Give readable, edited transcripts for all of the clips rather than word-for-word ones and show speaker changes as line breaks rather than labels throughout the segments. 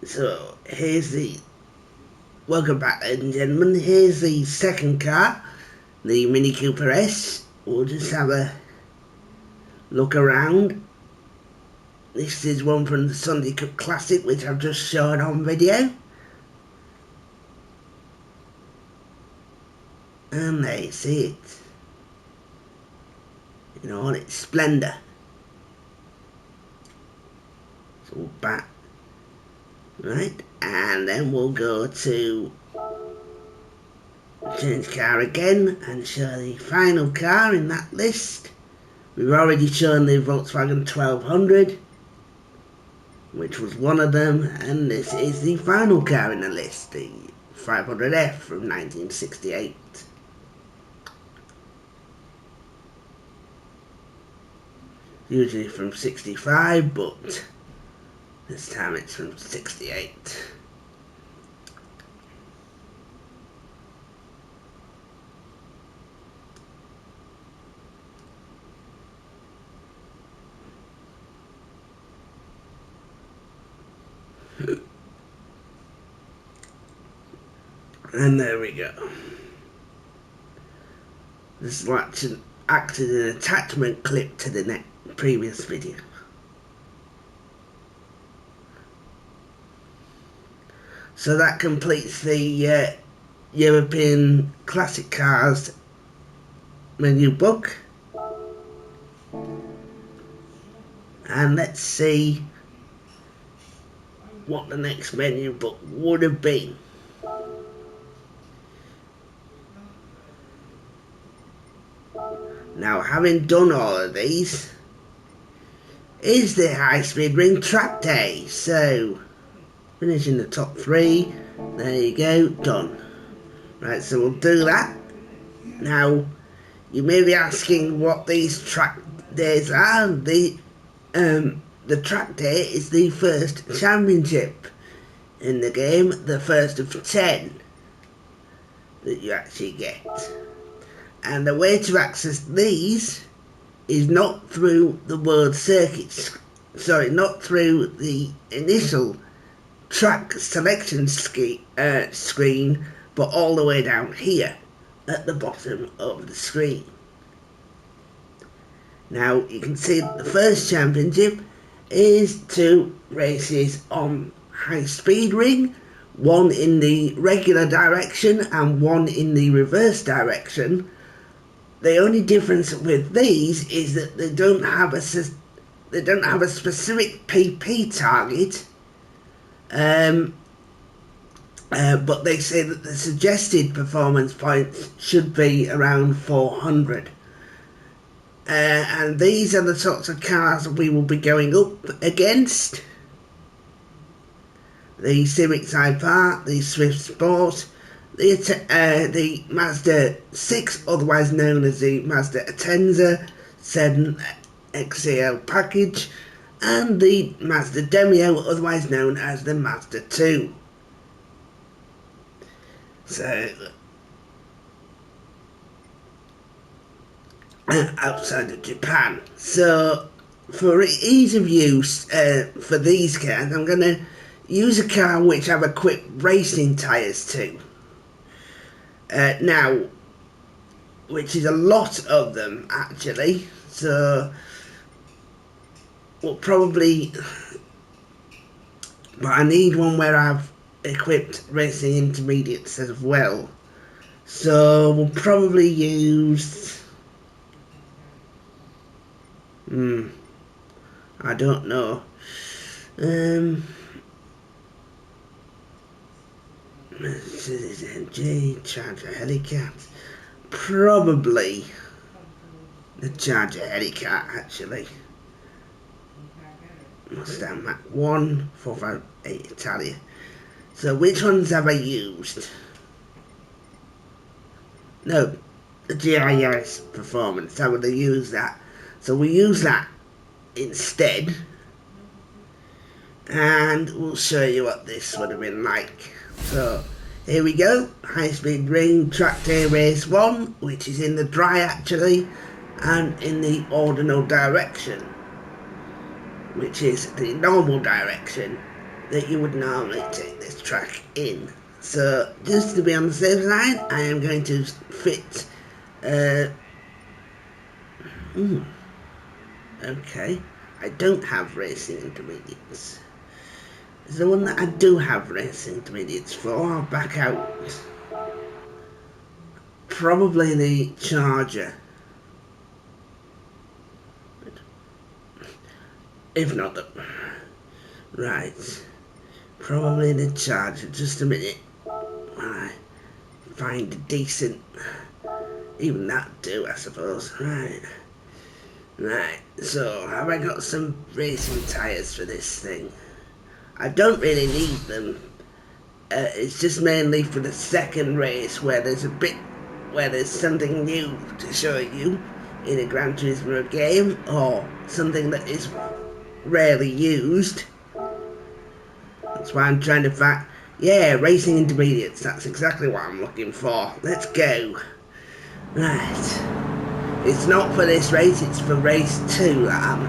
So here's the welcome back, ladies and gentlemen. Here's the second car, the Mini Cooper S. We'll just have a look around. This is one from the Sunday Cup Classic, which I've just shown on video. And there you see it in all its splendour. So we'll back, right, and then we'll go to change car again and show the final car in that list. We've already shown the Volkswagen 1200, which was one of them, and this is the final car in the list, the 500F from 1968. Usually from 65, but this time it's from 68. And there we go. This acted an attachment clip to the previous video. So that completes the European Classic Cars menu book. And let's see what the next menu book would have been. Now, having done all of these, is the High Speed Ring Track Day. So, finishing the top 3, there you go, done. Right, so we'll do that. Now, you may be asking what these track days are. The track day is the first championship in the game, the first of 10 that you actually get. And the way to access these is not through the World Circuits, not through the initial track selection screen, but all the way down here at the bottom of the screen. Now you can see that the first championship is 2 races on High Speed Ring, one in the regular direction and one in the reverse direction. The only difference with these is that they don't have a specific PP target, but they say that the suggested performance points should be around 400. And these are the sorts of cars we will be going up against. The Civic Type-R, the Swift Sport, the Mazda 6, otherwise known as the Mazda Atenza 7 XCL package, and the Mazda Demio, otherwise known as the Mazda 2. So, outside of Japan. So, for ease of use for these cars, I'm going to use a car which I've equipped racing tyres to. Now, which is a lot of them actually, so we'll probably, but I need one where I've equipped racing intermediates as well, so we'll probably use, I don't know, MG, Charger Helicat, probably the Charger Helicat actually. Mustang Mach 1, 458 Italia. So which ones have I used? No, the GIS Performance, I would have used that. So we use that instead. And we'll show you what this would have been like. So here we go, High Speed Ring Track Day Race 1, which is in the dry actually, and in the ordinal direction, which is the normal direction. that you would normally take this track in. So just to be on the safe side, I am going to fit okay. I don't have racing intermediates. Is the one that I do have racing intermediates for? I'll back out. Probably the Charger. If not the... Right. Probably the Charger. Just a minute. I find a decent... Even that do, I suppose. Right. Right. So, have I got some racing tyres for this thing? I don't really need them. It's just mainly for the second race where there's something new to show you in a Gran Turismo game, or something that is rarely used. That's why I'm trying to find... Yeah, racing intermediates, that's exactly what I'm looking for. Let's go. Right. It's not for this race, it's for race 2 that I'm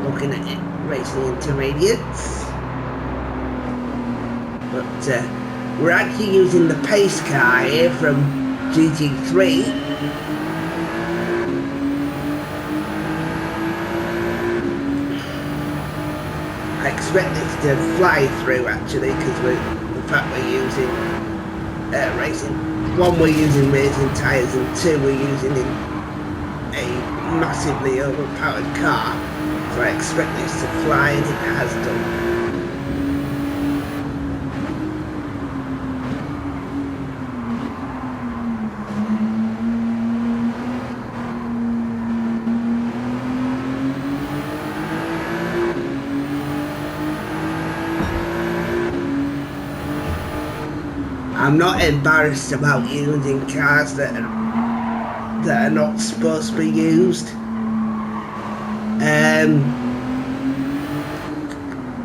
looking at it. Racing intermediates. But we're actually using the pace car here from GT3. I expect this to fly through actually, because the fact we're using racing. One, we're using racing tyres, and two, we're using a massively overpowered car. So I expect this to fly, and it has done. I'm not embarrassed about using cars that are not supposed to be used.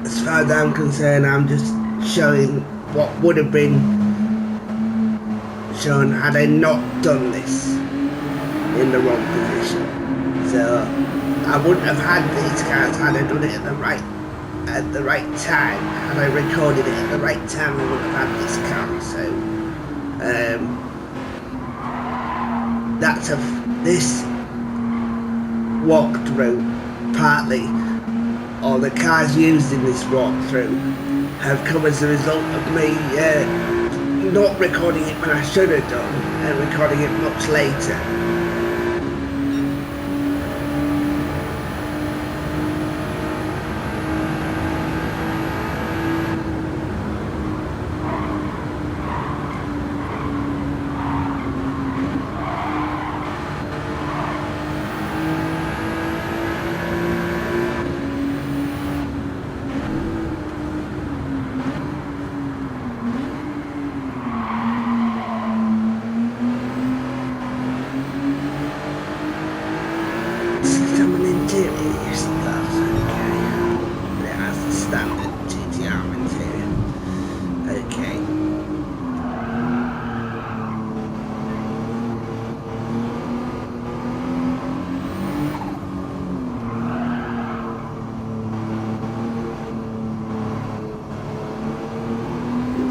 As far as I'm concerned, I'm just showing what would have been shown had I not done this in the wrong position. So I wouldn't have had these cars had I done it at the right time. Had I recorded it at the right time, I wouldn't have had this car. So this walkthrough partly, or the cars used in this walkthrough, have come as a result of me not recording it when I should have done, and recording it much later.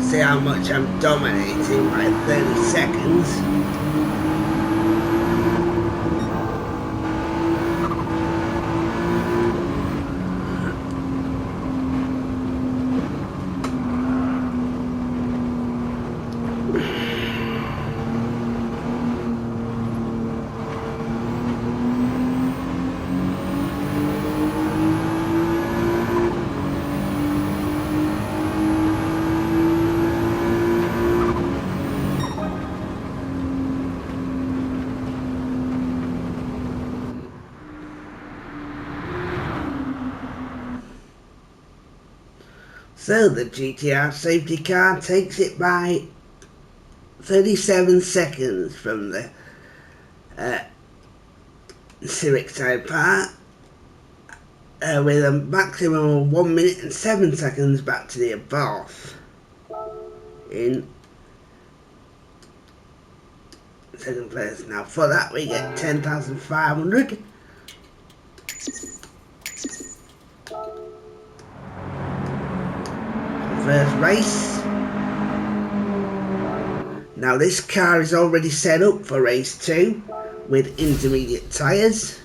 See how much I'm dominating by 30 seconds. So the GTR safety car takes it by 37 seconds from the Civic side part, with a maximum of 1 minute and 7 seconds back to the above in second place. Now for that we get 10,500. first race. Now this car is already set up for race 2 with intermediate tyres,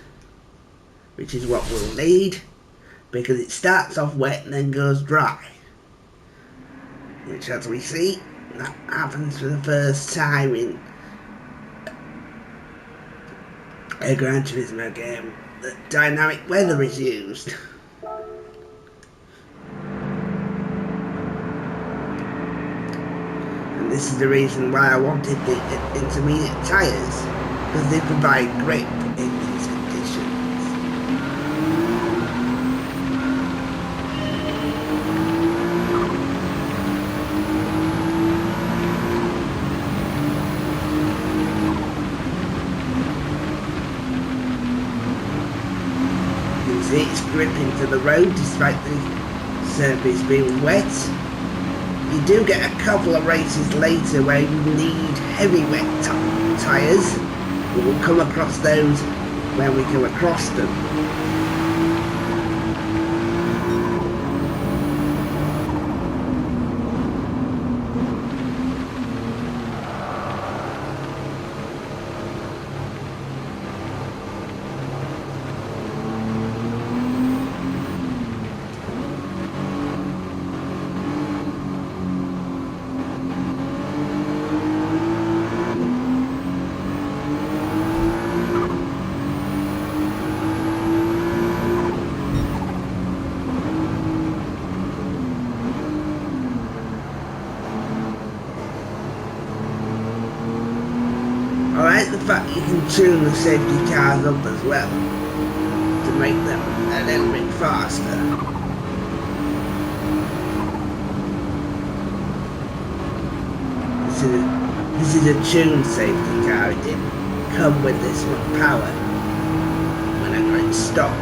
which is what we'll need because it starts off wet and then goes dry, which, as we see, that happens for the first time in a Gran Turismo game that dynamic weather is used. And this is the reason why I wanted the intermediate tyres, because they provide grip in these conditions. You can see it's gripping to the road despite the surface being wet. You do get a couple of races later where you need heavy wet tyres, but we'll come across those when we come across them. I like the fact you can tune the safety cars up as well to make them a little bit faster. This is a tuned safety car. It didn't come with this much power when I got it stock.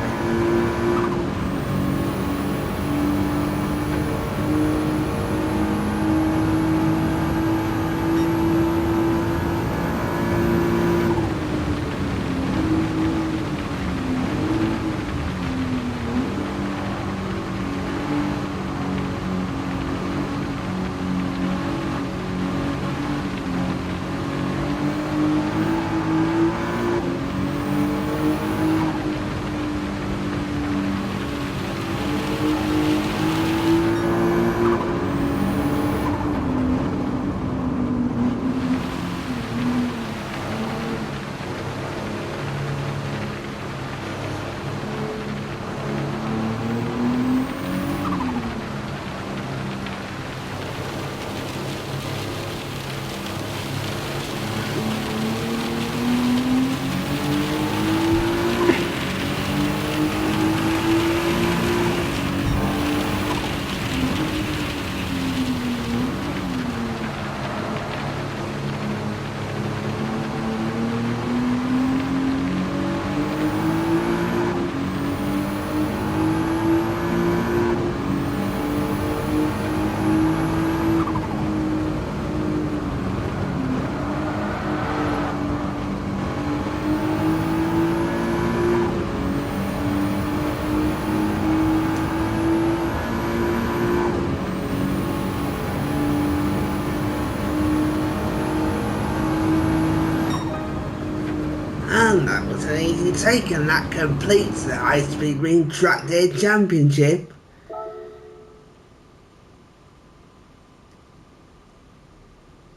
And that was an easy take, and that completes the High Speed Ring Track Day Championship.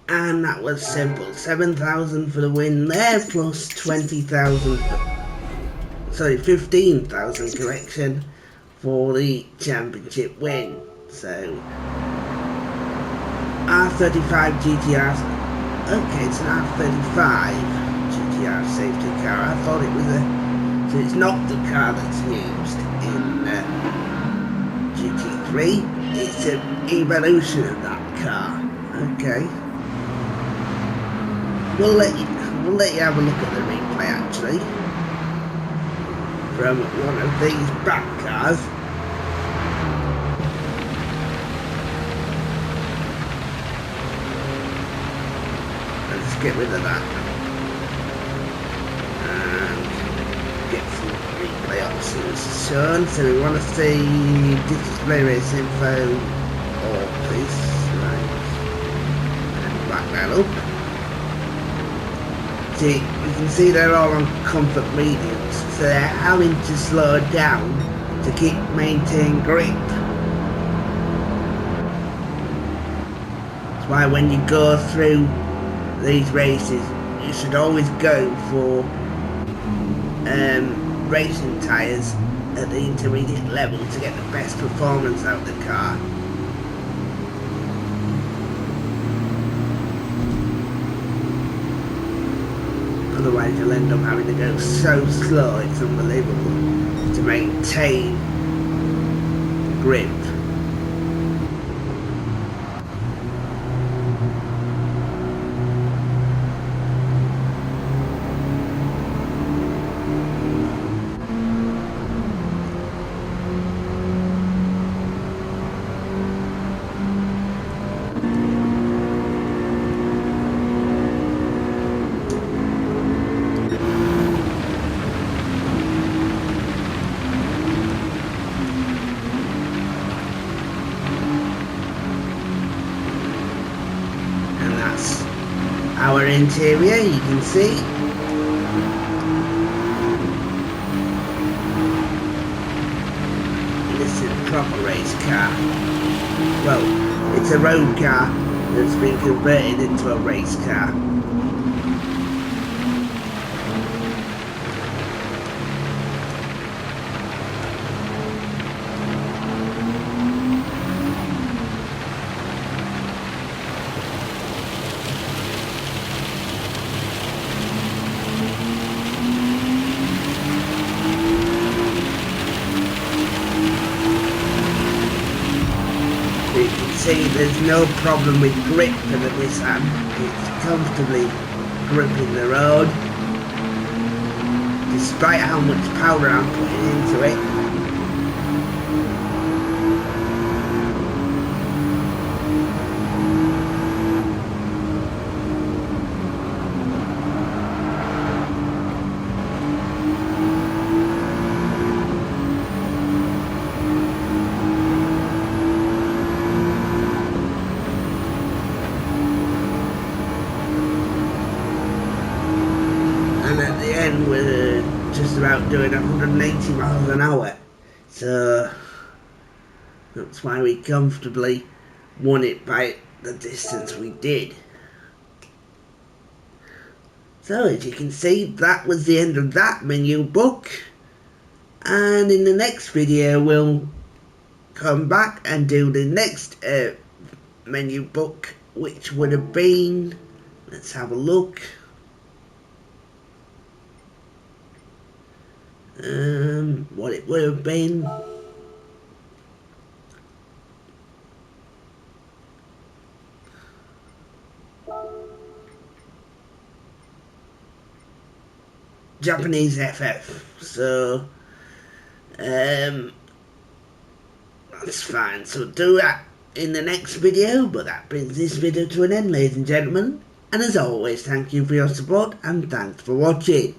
And that was simple. 7,000 for the win there, plus 20,000, sorry, 15,000 correction for the championship win. So, R35 GTR, okay, it's an R35 GTR safety car. I thought it was so it's not the car that's used in GT3, it's an evolution of that car. Okay. We'll let you have a look at the replay actually from one of these back cars. Let's get rid of that and get some replay options shown. So we want to see display race info all, please. Right. And back that up. See, you can see they're all on comfort mediums, so they're having to slow down to keep maintain grip. That's why when you go through these races, you should always go for racing tyres at the intermediate level to get the best performance out of the car. Otherwise you'll end up having to go so slow, it's unbelievable, to maintain grip. Our interior, you can see. This is a proper race car. Well, it's a road car that's been converted into a race car. See, there's no problem with grip for the Nissan. It's comfortably gripping the road, despite how much power I'm putting into it. We're just about doing 180 miles an hour, so that's why we comfortably won it by the distance we did. So as you can see, that was the end of that menu book, and in the next video we'll come back and do the next menu book, which would have been, let's have a look, what it would have been. Japanese FF. So that's fine. So do that in the next video, but that brings this video to an end, ladies and gentlemen. And as always, thank you for your support and thanks for watching.